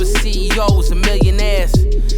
for CEOs and millionaires.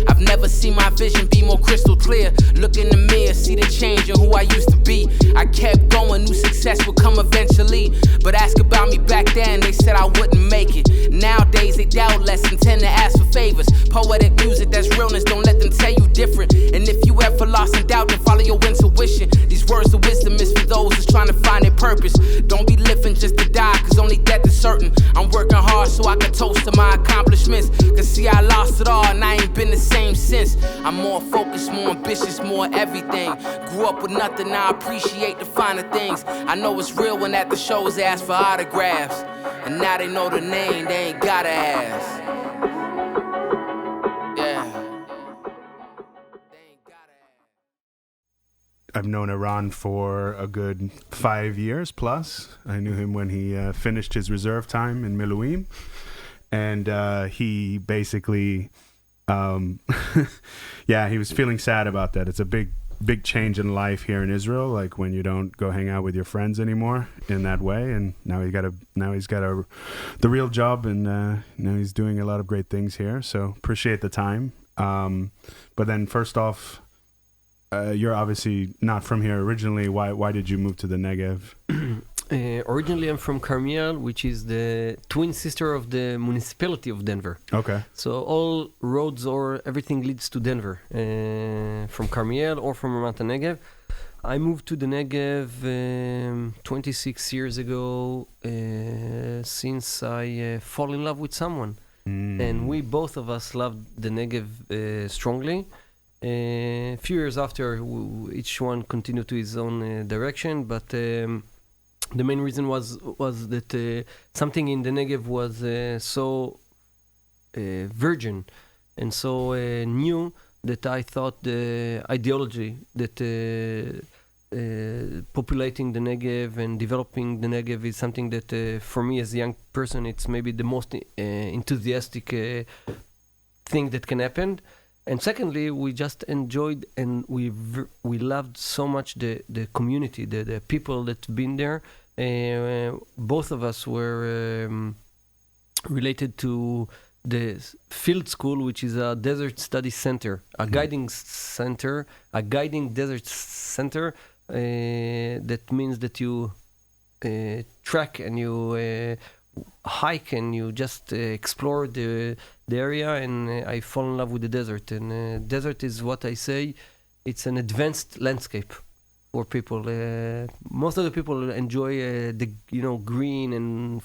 I've never seen my vision be more crystal clear. Look in the mirror, see the change in who I used to be. I kept going, knew success would come eventually. But ask about me back then, they said I wouldn't make it. Nowadays they doubt less and tend to ask for favors. Poetic music, that's realness, don't let them tell you different. And if you ever lost in doubt, then follow your intuition. These words of wisdom is for those who's trying to find their purpose. Don't be living just to die, cause only death is certain. I'm working hard so I can toast to my accomplishments. Cause see, I lost it all and I ain't been the same since. I'm more focused, more ambitious, more everything. Grew up with nothing, now I appreciate the finer things. I know it's real when at the shows they ask for autographs. And now they know the name, they ain't gotta ask. I've known Eran for a good 5 years plus. I knew him when he finished his reserve time in Miluim. And he basically, he was feeling sad about that. It's a big change in life here in Israel, like when you don't go hang out with your friends anymore in that way. And now he's got the real job, and now he's doing a lot of great things here. So appreciate the time. But then first off, you're obviously not from here originally. Why did you move to the Negev? Originally, I'm from Carmiel, which is the twin sister of the municipality of Denver. Okay. So all roads or everything leads to Denver, from Carmiel or from Ramat Negev. I moved to the Negev 26 years ago, since I fall in love with someone. And we both of us loved the Negev strongly. A few years after, each one continued to his own direction, but the main reason was that something in the Negev was so virgin and so new that I thought the ideology that populating the Negev and developing the Negev is something that for me as a young person, it's maybe the most enthusiastic thing that can happen. And secondly, we just enjoyed and we loved so much the community, the people that been there. Both of us were related to the field school, which is a desert study center, a guiding desert center. That means that you trek and you hike and you just explore the area, and I fall in love with the desert. And desert is what I say, it's an advanced landscape for people. Most of the people enjoy the green and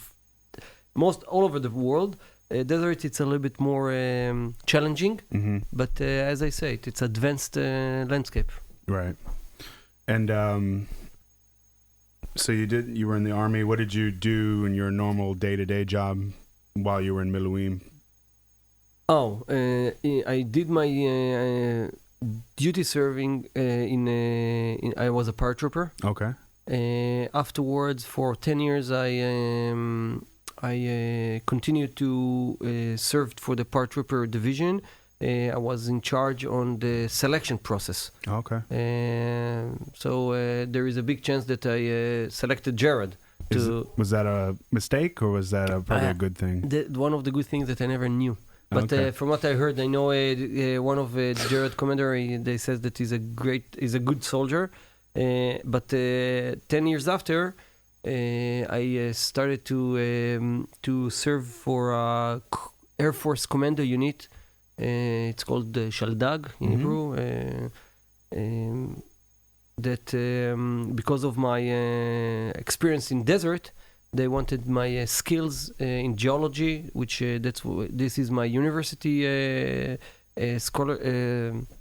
most all over the world. Desert, it's a little bit more challenging, but as I say, it's advanced landscape. Right. And so you were in the army. What did you do in your normal day-to-day job while you were in Miluim? I did my duty serving I was a paratrooper. Okay. Afterwards, for 10 years, I continued to serve for the paratrooper division. I was in charge on the selection process. Okay. So there is a big chance that I selected Jared. Was that a mistake, or was that probably a good thing? One of the good things that I never knew. But from what I heard, I know one of Jared commander. They says that he's a good soldier. But 10 years after, I started to serve for Air Force Commando unit. It's called Shaldag in Hebrew. That because of my experience in desert, they wanted my skills in geology, which this is my university scholar.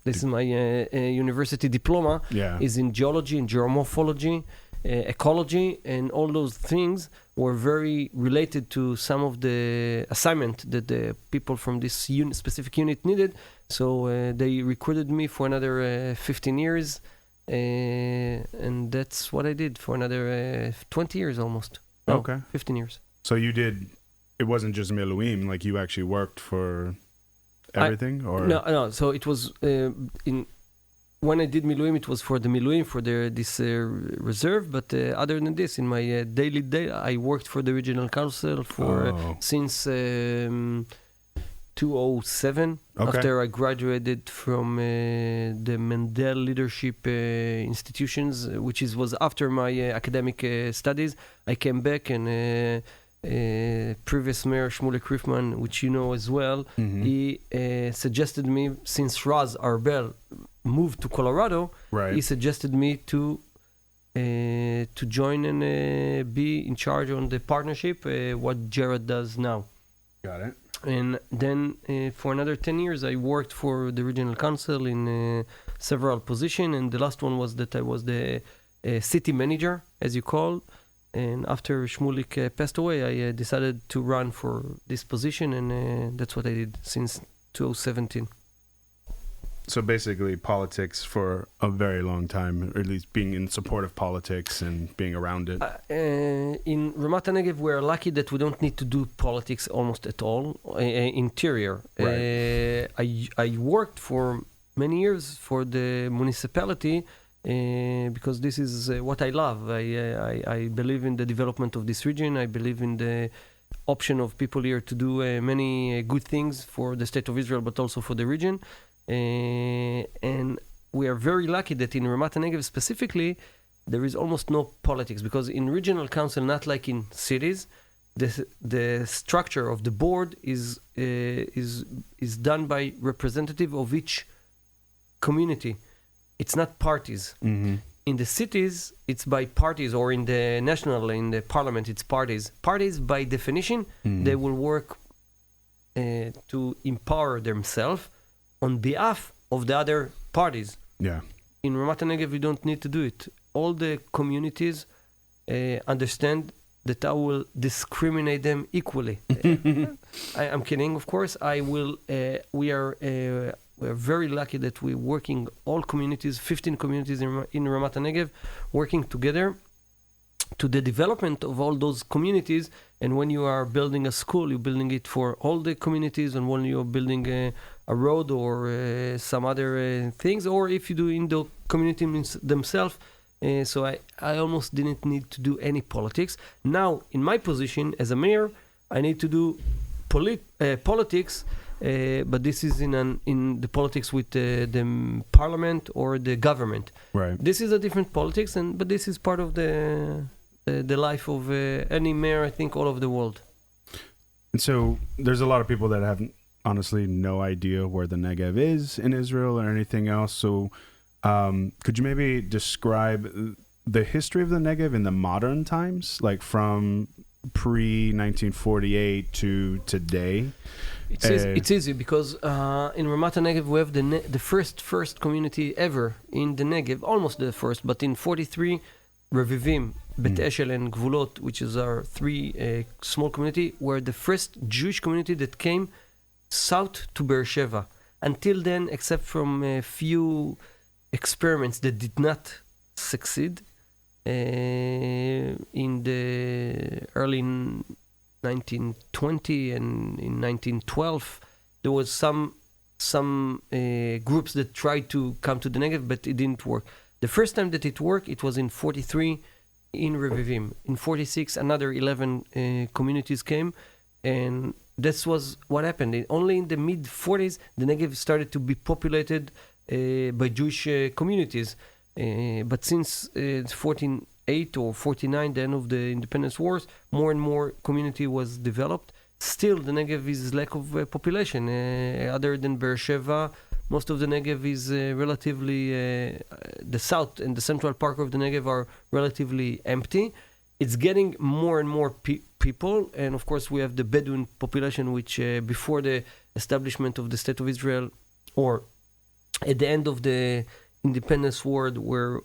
This is my university diploma. Yeah. Is in geology and geomorphology, ecology, and all those things were very related to some of the assignment that the people from this specific unit needed. So they recruited me for another 15 years, and that's what I did for another 20 years almost. No, okay. 15 years. So it wasn't just Miluim, like you actually worked for everything? No. So it was, when I did Miluim, it was for the Miluim, for this reserve. But other than this, in my daily, I worked for the regional council since 2007, Okay. after I graduated from the Mendel Leadership Institutions, which was after my academic studies. I came back and previous mayor Shmulik Riffman, which you know as well, he suggested me, since Raz Arbel moved to Colorado, Right. he suggested me to join and be in charge on the partnership, what Jared does now. Got it. And then for another 10 years, I worked for the regional council in several positions. And the last one was that I was the city manager, as you call. And after Shmulik passed away, I decided to run for this position. And that's what I did since 2017. So basically politics for a very long time, or at least being in support of politics and being around it. In Ramat Negev, we're lucky that we don't need to do politics almost at all. Interior. Right. I worked for many years for the municipality because this is what I love. I believe in the development of this region. I believe in the option of people here to do many good things for the state of Israel, but also for the region. And we are very lucky that in Ramat Negev specifically, there is almost no politics, because in regional council, not like in cities, the structure of the board is done by representative of each community. It's not parties. Mm-hmm. In the cities, it's by parties, or in the parliament, it's parties. Parties, by definition, they will work to empower themselves on behalf of the other parties. Yeah. In Ramat Negev, we don't need to do it. All the communities understand that I will discriminate them equally. I'm kidding, of course. We are very lucky that we're working, all communities, 15 communities in Ramat Negev, working together to the development of all those communities. And when you are building a school, you're building it for all the communities. And when you're building a road or some other things, or if you do in the communities themselves. So I almost didn't need to do any politics. Now, in my position as a mayor, I need to do politics, but this is in the politics with the parliament or the government. Right. This is a different politics, but this is part of the life of any mayor, I think, all over the world. And so there's a lot of people that have honestly no idea where the Negev is in Israel or anything else. So could you maybe describe the history of the Negev in the modern times, like from pre-1948 to today? It's easy because in Ramat Negev we have the first community ever in the Negev, almost the first, but in 43, Revivim, Bet Eshel and Gvulot, which is our three small community, were the first Jewish community that came south to Beersheba. Until then, except from a few experiments that did not succeed, in the early 1920 and in 1912, there was some groups that tried to come to the Negev, but it didn't work. The first time that it worked, it was in 43 in Revivim. In 46, another 11 communities came, and this was what happened. Only in the mid-40s, the Negev started to be populated by Jewish communities. But since 1408 or 49, the end of the independence wars, more and more community was developed. Still, the Negev is lack of population. Other than Beersheba, most of the Negev is relatively, the south and the central part of the Negev are relatively empty. It's getting more and more people. And of course, we have the Bedouin population, which before the establishment of the State of Israel, or at the end of the independence war, were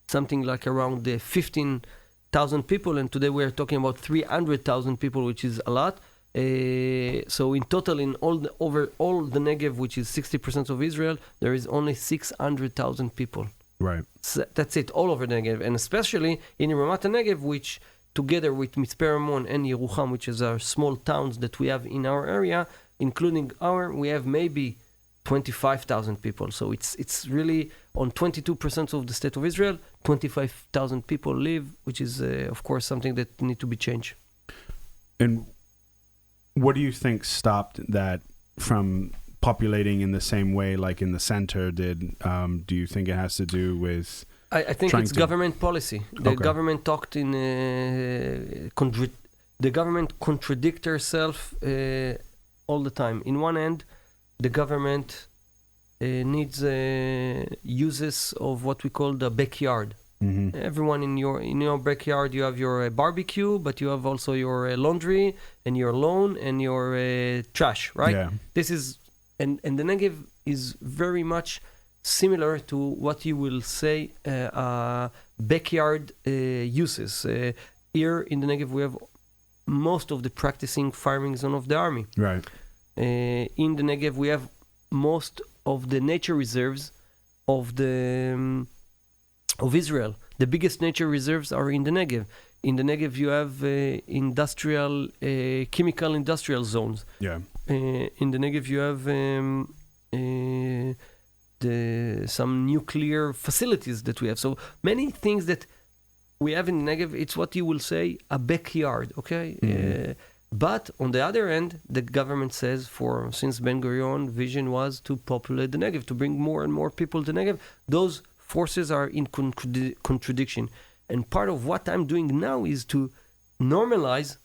something like around 15,000 people. And today we are talking about 300,000 people, which is a lot. So in total, in over all the Negev, which is 60% of Israel, there is only 600,000 people. Right. So that's it, all over the Negev, and especially in Ramat Negev, which together with Mitzpeh Ramon and Yerucham, which is our small towns that we have in our area, including we have maybe 25,000 people. So it's really on 22% of the state of Israel, 25,000 people live, which is of course something that need to be changed. And what do you think stopped that from populating in the same way like in the center did? Do you think it has to do with... I think it's government policy. The government talked in... the government contradict herself all the time. In one end, the government needs uses of what we call the backyard. Mm-hmm. Everyone in your backyard, you have your barbecue, but you have also your laundry and your lawn and your trash, right? Yeah. This is and the Negev is very much similar to what you will say backyard uses. Here in the Negev, we have most of the practicing firing zone of the army. Right. In the Negev, we have most of the nature reserves of the of Israel. The biggest nature reserves are in the Negev. In the Negev, you have chemical industrial zones. Yeah. In the Negev, you have some nuclear facilities that we have. So many things that we have in the Negev. It's what you will say a backyard. Okay. Mm-hmm. But on the other end, the government says since Ben-Gurion, vision was to populate the Negev, to bring more and more people to the Negev. Those forces are in contradiction. And part of what I'm doing now is to normalize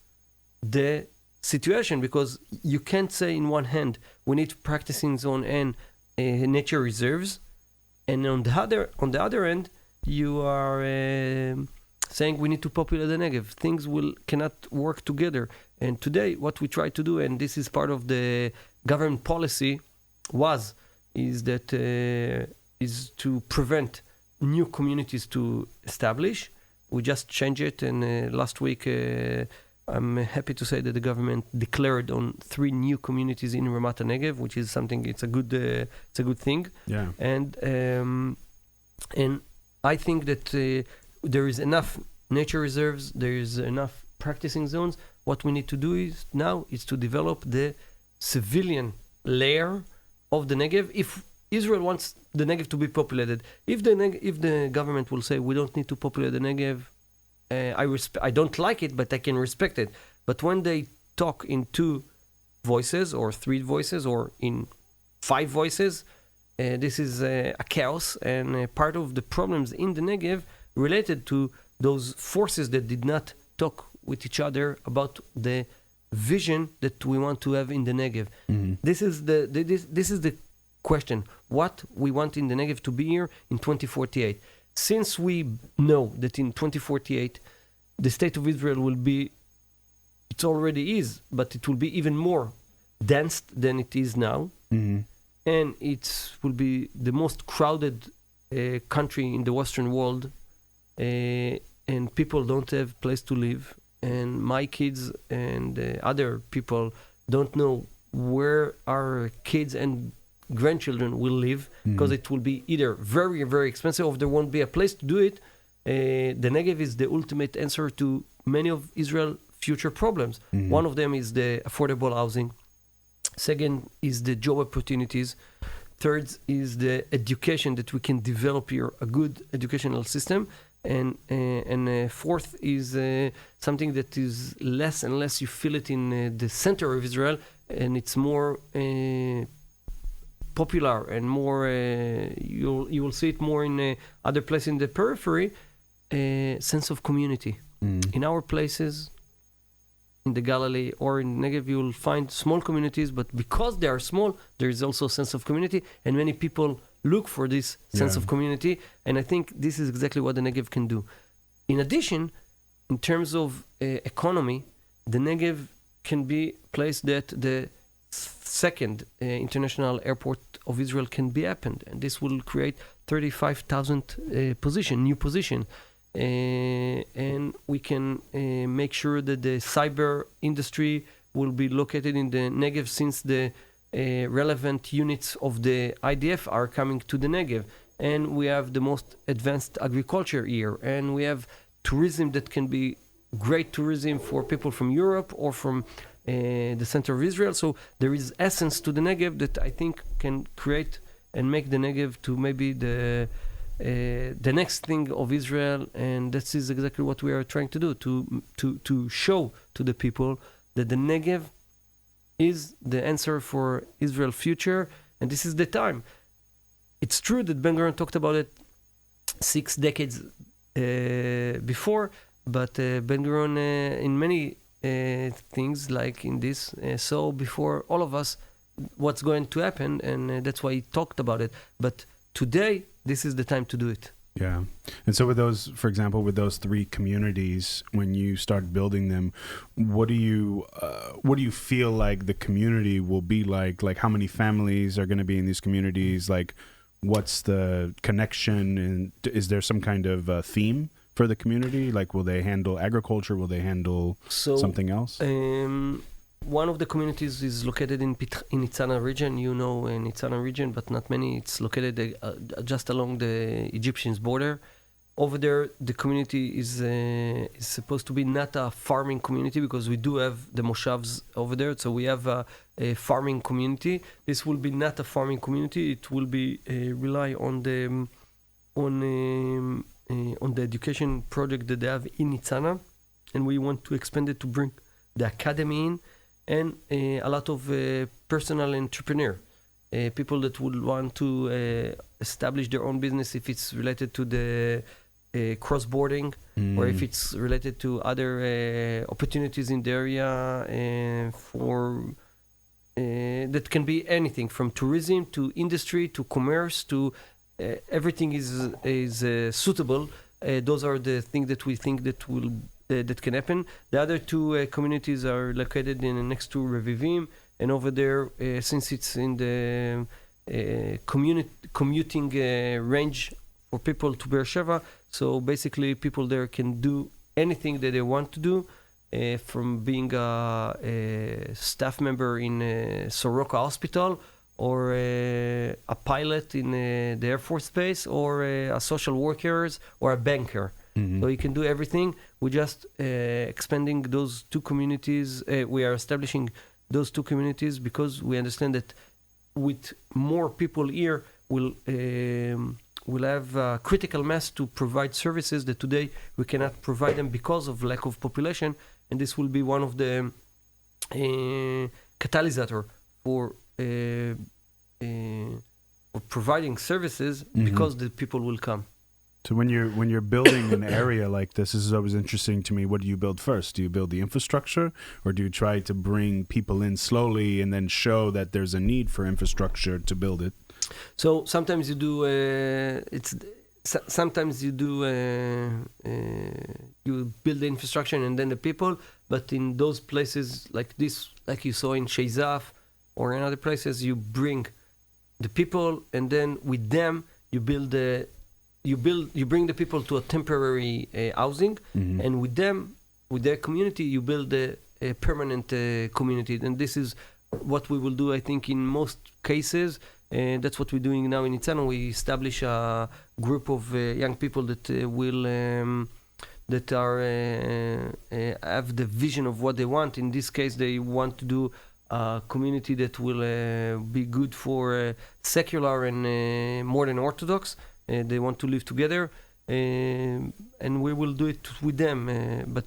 the situation, because you can't say in one hand we need practicing zone and nature reserves, and on the other end you are saying we need to populate the Negev. Things cannot work together. And today what we try to do, and this is part of the government policy, is to prevent new communities to establish. We just changed it, and last week I'm happy to say that the government declared on 3 new communities in Ramat Negev, which is something. It's a good thing. Yeah. And I think that there is enough nature reserves. There is enough practicing zones. What we need to do is to develop the civilian layer of the Negev. If Israel wants the Negev to be populated, if the government will say we don't need to populate the Negev, I don't like it, but I can respect it. But when they talk in 2 voices or 3 voices or in 5 voices, this is a chaos, and part of the problems in the Negev related to those forces that did not talk with each other about the vision that we want to have in the Negev. Mm-hmm. This is the question. What we want in the Negev to be here in 2048. Since we know that in 2048 the state of Israel will be, it already is, but it will be even more dense than it is now. Mm-hmm. And it will be the most crowded country in the Western world, and people don't have place to live. And my kids and other people don't know where our kids and grandchildren will live, because it will be either very, very expensive, or there won't be a place to do it. The Negev is the ultimate answer to many of Israel's future problems. Mm-hmm. One of them is the affordable housing. Second is the job opportunities. Third is the education, that we can develop here a good educational system. And fourth is something that is less and less, you feel it in the center of Israel, and it's more popular and more you will see it more in other places in the periphery. Sense of community. In our places in the Galilee or in Negev, you will find small communities, but because they are small, there is also a sense of community, and many people look for this sense of community, and I think this is exactly what the Negev can do. In addition, in terms of economy, the Negev can be a place that the second international airport of Israel can be opened, and this will create 35,000 new position. And we can make sure that the cyber industry will be located in the Negev, since the relevant units of the IDF are coming to the Negev. And we have the most advanced agriculture here. And we have tourism that can be great tourism for people from Europe or from the center of Israel. So there is essence to the Negev that I think can create and make the Negev to maybe the next thing of Israel, and this is exactly what we are trying to do, to show to the people that the Negev is the answer for Israel's future, and this is the time. It's true that Ben-Gurion talked about it 6 decades before, but Ben-Gurion in many things like in this saw before all of us what's going to happen, and that's why he talked about it. But today, this is the time to do it. Yeah. And so with those, for example, with those 3 communities, when you start building them, what do you feel like the community will be like? Like how many families are going to be in these communities? Like what's the connection? And is there some kind of theme for the community? Like will they handle agriculture? Will they handle something else? One of the communities is located in Nitzana region. You know Nitzana region, but not many. It's located just along the Egyptian border. Over there, the community is supposed to be not a farming community because we do have the moshavs over there. So we have a farming community. This will be not a farming community. It will be rely on the education project that they have in Nitzana, and we want to expand it to bring the academy in. And a lot of personal entrepreneur, people that would want to establish their own business if it's related to the cross-boarding or if it's related to other opportunities in the area for that can be anything from tourism to industry to commerce to everything is suitable. Those are the things that we think that will that can happen. The other 2 communities are located next to Revivim, and over there, since it's in the commuting range for people to Beersheba, so basically people there can do anything that they want to do, from being a staff member in Soroka Hospital, or a pilot in the Air Force Base, or a social worker, or a banker. So you can do everything. We're just expanding those 2 communities. We are establishing those 2 communities because we understand that with more people here, we'll have critical mass to provide services that today we cannot provide them because of lack of population. And this will be one of the catalysator for providing services because the people will come. So when you're building an area like this is always interesting to me. What do you build first? Do you build the infrastructure, or do you try to bring people in slowly and then show that there's a need for infrastructure to build it? So sometimes you do you build the infrastructure and then the people. But in those places like this, like you saw in Sheizaf or in other places, you bring the people, and then with them you bring the people to a temporary housing, and with them, with their community, you build a permanent community. And this is what we will do, I think, in most cases. And that's what we're doing now in Nitzana. We establish a group of young people that have the vision of what they want. In this case, they want to do a community that will be good for secular and modern Orthodox. They want to live together, and we will do it with them. But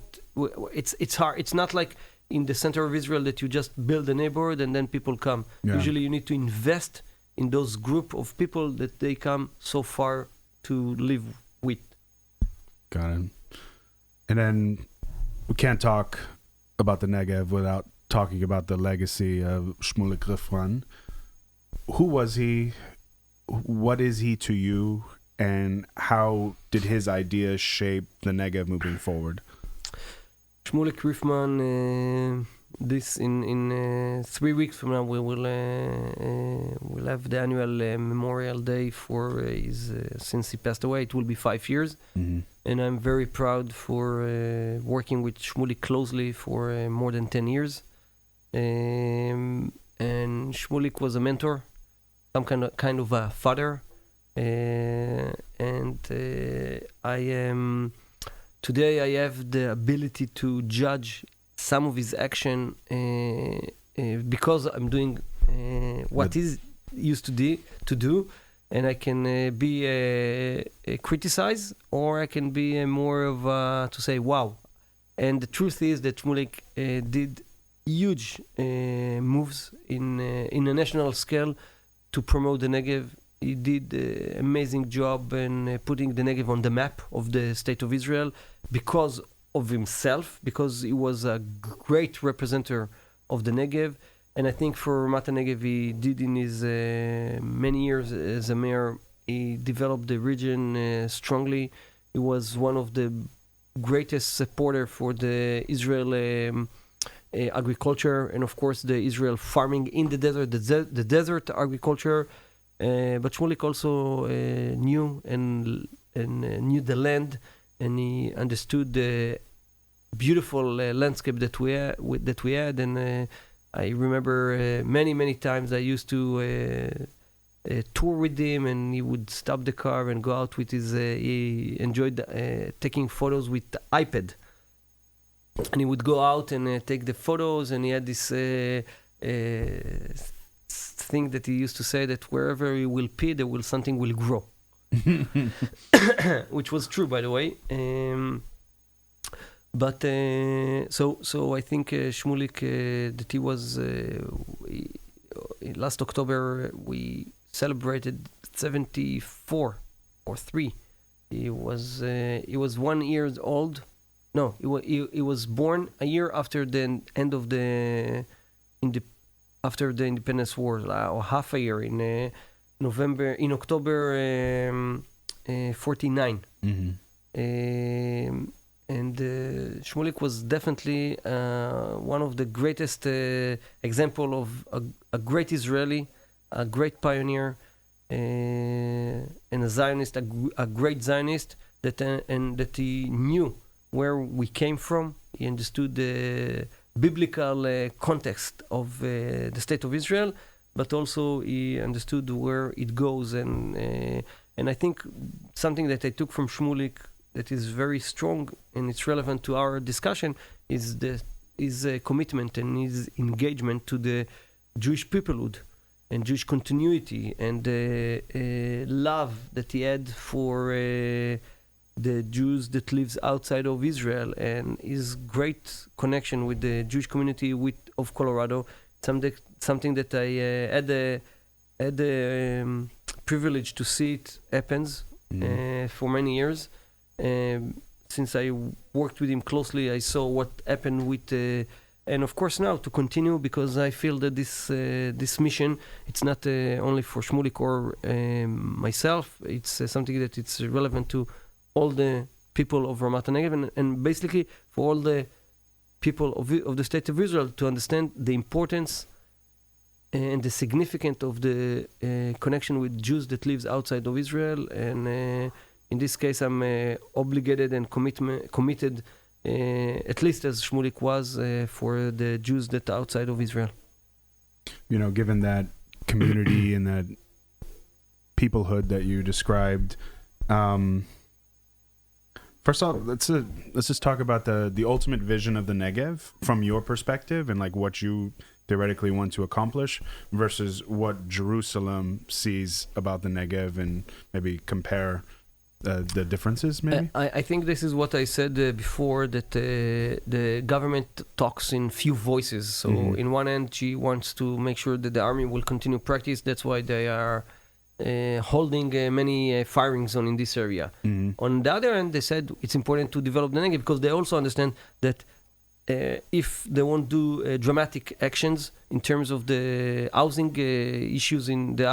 it's hard. It's not like in the center of Israel that you just build a neighborhood and then people come. Yeah. Usually you need to invest in those group of people that they come so far to live with. Got it. And then we can't talk about the Negev without talking about the legacy of Shmulik Rifran. Who was he? What is he to you, and how did his ideas shape the Negev moving forward? Shmulik Rifman, this in 3 weeks from now we will we'll have the annual memorial day for his since he passed away. It will be 5 years, and I'm very proud for working with Shmulik closely for more than 10 years. And Shmulik was a mentor, some kind of a father, and I am today I have the ability to judge some of his action because I'm doing what he's used to do, and I can be criticized, or I can be more of to say wow. And the truth is that Shmulik did huge moves in a national scale to promote the Negev. He did an amazing job in putting the Negev on the map of the state of Israel because of himself, because he was a great representative of the Negev. And I think for Ramat Negev, he did in his many years as a mayor, he developed the region strongly. He was one of the greatest supporter for the Israel agriculture, and of course the Israel farming in the desert, the desert agriculture. But Shmulik also knew and knew the land, and he understood the beautiful landscape that we had. And I remember many times I used to tour with him, and he would stop the car and go out with his. He enjoyed taking photos with the iPad, and he would go out and take the photos. And he had this thing that he used to say that wherever he will pee, something will grow, which was true, by the way. But so I think Shmulik that he was last October we celebrated 74 or 3. He was 1 year old. No, he was born a year after the end of after the Independence War, or half a year in October 49. Mm-hmm. And Shmulik was definitely one of the greatest example of a great Israeli, a great pioneer, and a Zionist, a great Zionist and that he knew where we came from. He understood the biblical context of the state of Israel, but also he understood where it goes. And I think something that I took from Shmulik that is very strong and it's relevant to our discussion is his commitment and his engagement to the Jewish peoplehood and Jewish continuity and the love that he had for the Jews that lives outside of Israel, and his great connection with the Jewish community of Colorado. Something that I had the privilege to see it happens for many years. Since I worked with him closely, I saw what happened with, and of course now to continue, because I feel that this mission, it's not only for Shmulik or myself. It's something that it's relevant to all the people of Ramat Negev and basically for all the people of the state of Israel to understand the importance and the significance of the connection with Jews that lives outside of Israel. And in this case, I'm obligated and committed, at least as Shmulik was, for the Jews that are outside of Israel. You know, given that community and that peoplehood that you described, first off, let's just talk about the ultimate vision of the Negev from your perspective and like what you theoretically want to accomplish versus what Jerusalem sees about the Negev, and maybe compare the differences, maybe? I think this is what I said before, that the government talks in few voices. So in one end, she wants to make sure that the army will continue practice. That's why they are holding many firings in this area. On the other hand, they said it's important to develop the Negev because they also understand that if they won't do dramatic actions in terms of the housing issues, in the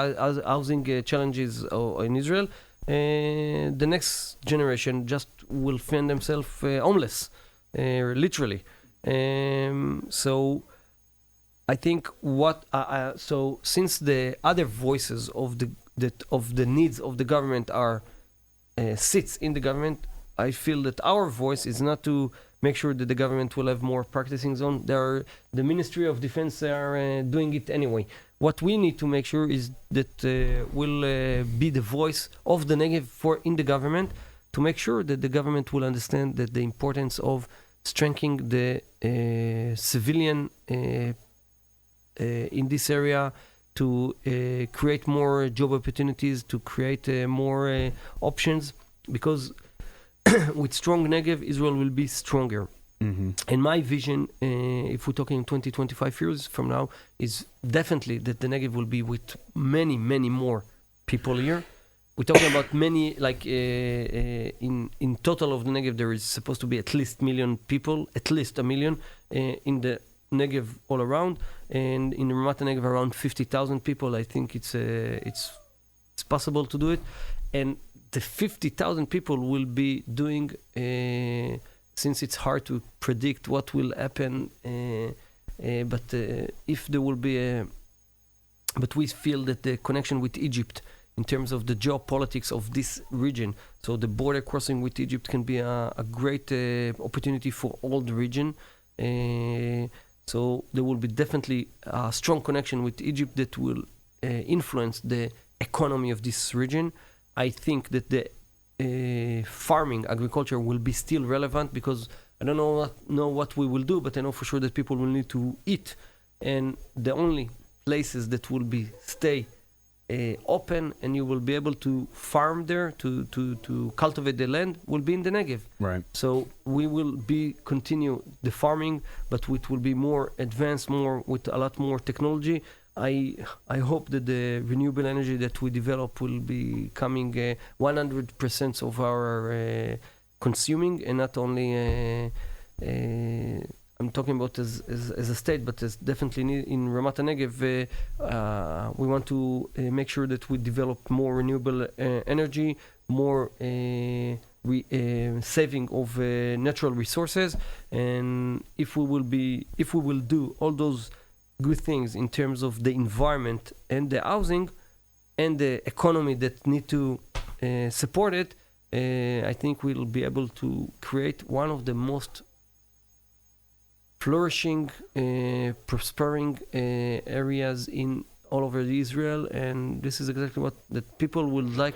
housing challenges in Israel, the next generation just will find themselves homeless, literally. So I think so since the other voices of the needs of the government are sits in the government, I feel that our voice is not to make sure that the government will have more practicing zone. The Ministry of Defense are doing it anyway. What we need to make sure is that will be the voice of the Negev in the government, to make sure that the government will understand that the importance of strengthening the civilian in this area, to create more job opportunities, to create more options, because with strong Negev, Israel will be stronger. And my vision, if we're talking 20, 25 years from now, is definitely that the Negev will be with many, many more people here. We're talking about many, like in total of the Negev, there is supposed to be at least 1 million people, at least 1 million in the Negev all around, and in Ramat Negev around 50,000 people. I think it's possible to do it, and the 50,000 people will be doing. Since it's hard to predict what will happen, but if there will be but we feel that the connection with Egypt in terms of the geopolitics of this region, so the border crossing with Egypt can be a great opportunity for all the region. So there will be definitely a strong connection with Egypt that will influence the economy of this region. I think that the farming, agriculture will be still relevant because I don't know what we will do, but I know for sure that people will need to eat, and the only places that will be stay open and you will be able to farm there to cultivate the land will be in the Negev. Right. So we will continue the farming, but it will be more advanced, more with a lot more technology. I hope that the renewable energy that we develop will be coming 100% of our consuming, and not only I'm talking about as a state, but as definitely in Ramat Negev, we want to make sure that we develop more renewable energy, more saving of natural resources, and if we will do all those good things in terms of the environment and the housing and the economy that need to support it, I think we'll be able to create one of the most flourishing, prospering areas in all over Israel, and this is exactly what that people would like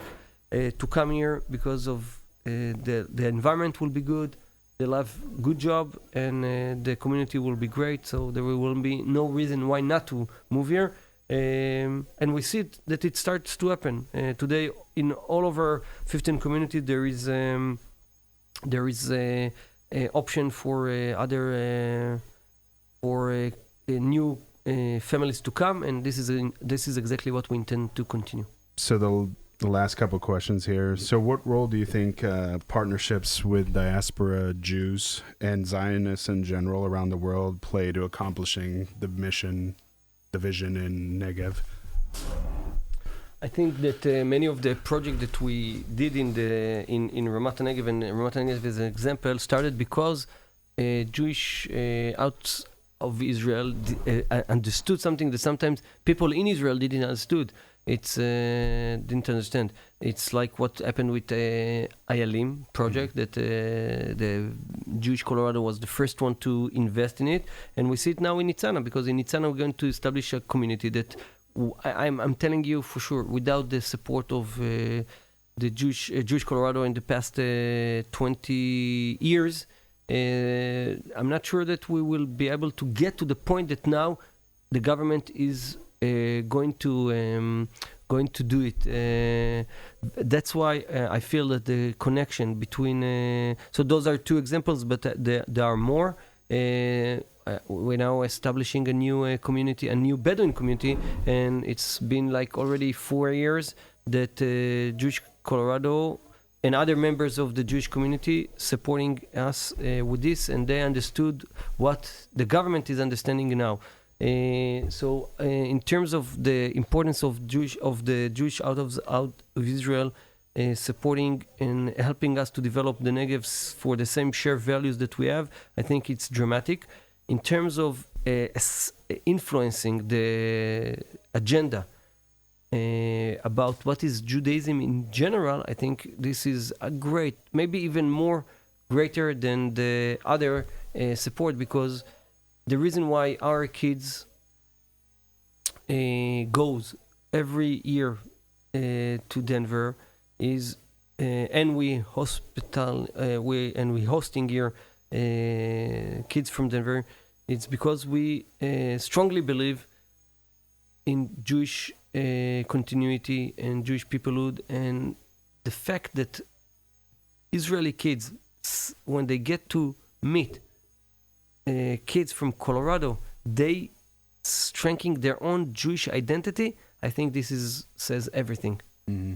to come here because of the environment will be good, they'll have good job, and the community will be great. So there will be no reason why not to move here, and we see that it starts to happen today in all over 15 community. There is a option for other for new families to come, and this is exactly what we intend to continue. So the last couple of questions here. So what role do you think partnerships with diaspora Jews and Zionists in general around the world play to accomplishing the mission, the vision in Negev? I think that many of the projects that we did in Ramat Negev, and Ramat Negev as an example, started because Jewish out of Israel understood something that sometimes people in Israel didn't understood. Didn't understand. It's like what happened with Hayalim project, that the Jewish Colorado was the first one to invest in it, and we see it now in Nitzana, because in Nitzana we're going to establish a community that I'm telling you for sure, without the support of the Jewish Colorado in the past 20 years, I'm not sure that we will be able to get to the point that now the government is going to do it. That's why I feel that the connection between so those are two examples, but there are more. We're now establishing a new community, a new Bedouin community, and it's been like already 4 years that Jewish Colorado and other members of the Jewish community supporting us with this, and they understood what the government is understanding now. So in terms of the importance of the Jewish out of Israel supporting and helping us to develop the Negev for the same shared values that we have, I think it's dramatic. In terms of influencing the agenda about what is Judaism in general, I think this is a great, maybe even more greater than the other support, because the reason why our kids goes every year to Denver is, and we hosting here kids from Denver, it's because we strongly believe in Jewish continuity and Jewish peoplehood, and the fact that Israeli kids, when they get to meet kids from Colorado, they strengthening their own Jewish identity, I think this says everything. Mm-hmm.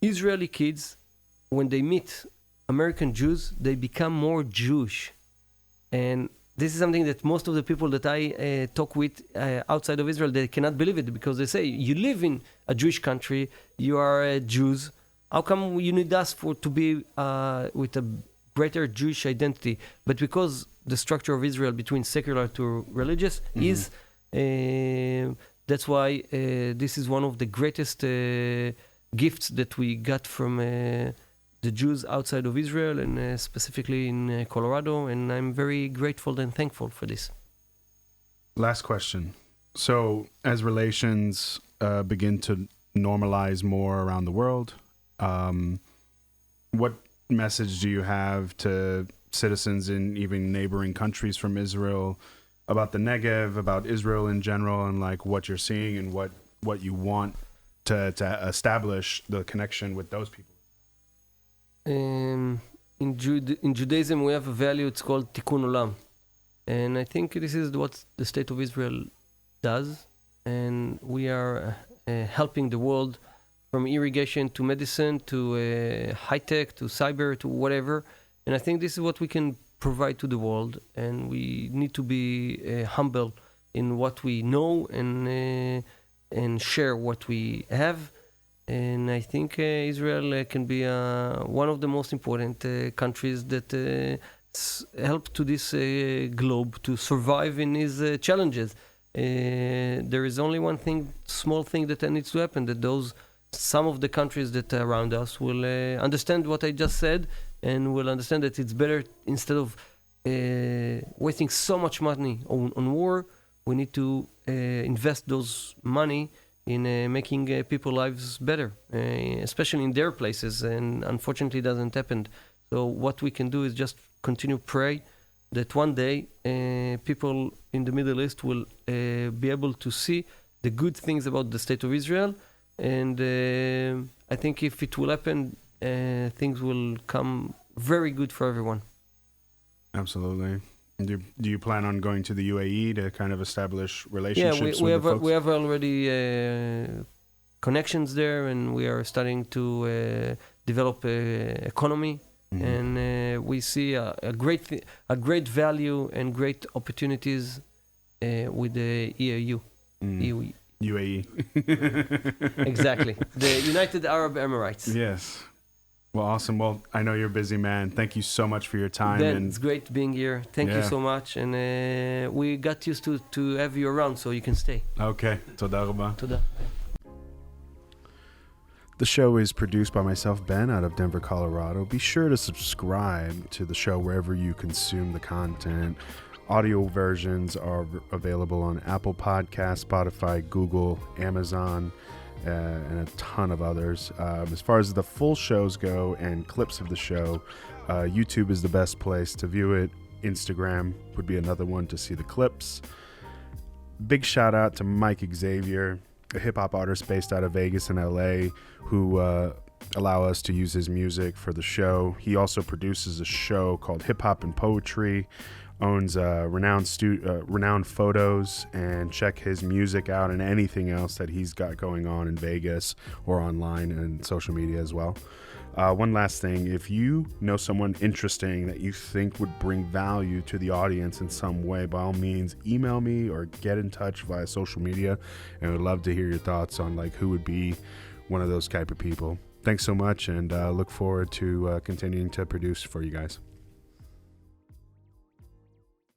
Israeli kids, when they meet American Jews, they become more Jewish. And this is something that most of the people that I talk with outside of Israel, they cannot believe it, because they say, you live in a Jewish country, you are Jews, how come you need us to be with a greater Jewish identity? But because the structure of Israel between secular to religious is, that's why this is one of the greatest gifts that we got from the Jews outside of Israel, and specifically in Colorado, and I'm very grateful and thankful for this. Last question. So, as relations begin to normalize more around the world, what message do you have to citizens in even neighboring countries from Israel about the Negev, about Israel in general, and like what you're seeing and what you want to establish the connection with those people? In Judaism, we have a value, it's called Tikkun Olam. And I think this is what the state of Israel does. And we are helping the world from irrigation to medicine to high-tech to cyber to whatever. And I think this is what we can provide to the world. And we need to be humble in what we know and share what we have. And I think Israel can be one of the most important countries that help to this globe to survive in these challenges. There is only one small thing that needs to happen, that some of the countries that are around us will understand what I just said, and will understand that it's better, instead of wasting so much money on war, we need to invest those money in making people's lives better, especially in their places, and unfortunately it doesn't happen. So what we can do is just continue pray that one day people in the Middle East will be able to see the good things about the state of Israel, and I think if it will happen, things will come very good for everyone. Absolutely. Do you plan on going to the UAE to kind of establish relationships with the folks? We have already connections there, and we are starting to develop economy, and we see a great value and great opportunities with the EAU. UAE. Exactly. The United Arab Emirates. Yes. Well, awesome. Well, I know you're a busy man. Thank you so much for your time. Ben, it's great being here. Thank you so much. And we got used to have you around, so you can stay. Okay. Toda rabba. Toda. The show is produced by myself, Ben, out of Denver, Colorado. Be sure to subscribe to the show wherever you consume the content. Audio versions are available on Apple Podcasts, Spotify, Google, Amazon, and a ton of others. As far as the full shows go and clips of the show, YouTube is the best place to view it. Instagram would be another one to see the clips. Big shout out to Mike Xavier, a hip-hop artist based out of Vegas and LA, who allow us to use his music for the show. He also produces a show called Hip Hop and Poetry, owns renowned photos, and check his music out and anything else that he's got going on in Vegas or online and social media as well. One last thing, if you know someone interesting that you think would bring value to the audience in some way, by all means, email me or get in touch via social media, and I'd love to hear your thoughts on like who would be one of those type of people. Thanks so much, and look forward to continuing to produce for you guys.